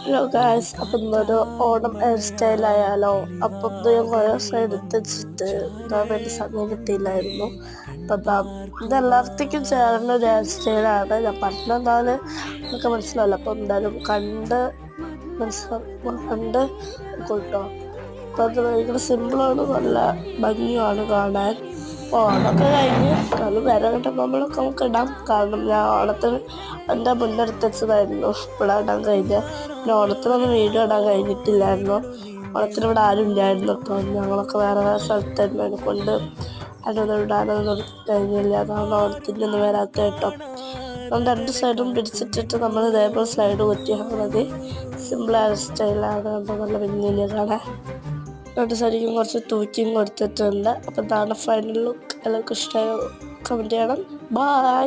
Hello guys, അപ്പം ഇന്നൊരു Onam hair സ്റ്റൈലായാലോ? അപ്പം ഇത് ഞാൻ കുറേ ദിവസം എടുത്ത് വെച്ചിട്ട് ഇതാ വേണ്ടി സമയം കിട്ടിയില്ലായിരുന്നു. അപ്പം ഇതെല്ലാവർത്തേക്കും ചേർന്ന ഒരു ഹെയർ സ്റ്റൈലാണ്. ഞാൻ പറഞ്ഞെന്തായാലും നമുക്ക് മനസ്സിലാവില്ല. അപ്പം എന്തായാലും കണ്ട് കേട്ടോ. അപ്പം അത് ഭയങ്കര സിമ്പിളാണ്, നല്ല ഭംഗിയാണ് കാണാൻ. ഓണമൊക്കെ കഴിഞ്ഞ് അത് വരെ കിട്ടുമ്പോഴൊക്കെ നമുക്ക് ഇടാം. കാരണം ഞാൻ ഓണത്തിന് എൻ്റെ മുന്നെടുത്ത് വെച്ചതായിരുന്നു, ഇപ്പോഴാണ് ഇടാൻ കഴിഞ്ഞത്. പിന്നെ ഓണത്തിനൊന്നും വീഡിയോ ഇടാൻ കഴിഞ്ഞിട്ടില്ലായിരുന്നു. ഓണത്തിന് ഇവിടെ ആരും ഇല്ലായിരുന്നു കേട്ടോ. ഞങ്ങളൊക്കെ വേറെ വേറെ സ്ഥലത്തായിരുന്നു. അതിനെക്കൊണ്ട് അതൊന്നും ഇടാനൊന്നും കഴിഞ്ഞില്ല. അതാണ് ഓണത്തിൻ്റെ ഒന്നും വരാത്ത കേട്ടോ. നമ്മൾ രണ്ട് സൈഡും പിടിച്ചിട്ടിട്ട് നമ്മൾ ഇതേപോലെ സൈഡ് കുറ്റിയാൽ മതി. സിമ്പിൾ ഹെയർ സ്റ്റൈലാണ്. നല്ല ഭംഗിയില്ല കാണാൻ. രണ്ട് സൈഡിലും കുറച്ച് തൂക്കിയും കൊടുത്തിട്ടുണ്ട്. അപ്പം ഇതാണ് ഫൈനൽ ലുക്ക്. എല്ലാവർക്കും ഇഷ്ടമായോ? കമൻറ്റ് ചെയ്യണം. ബൈ.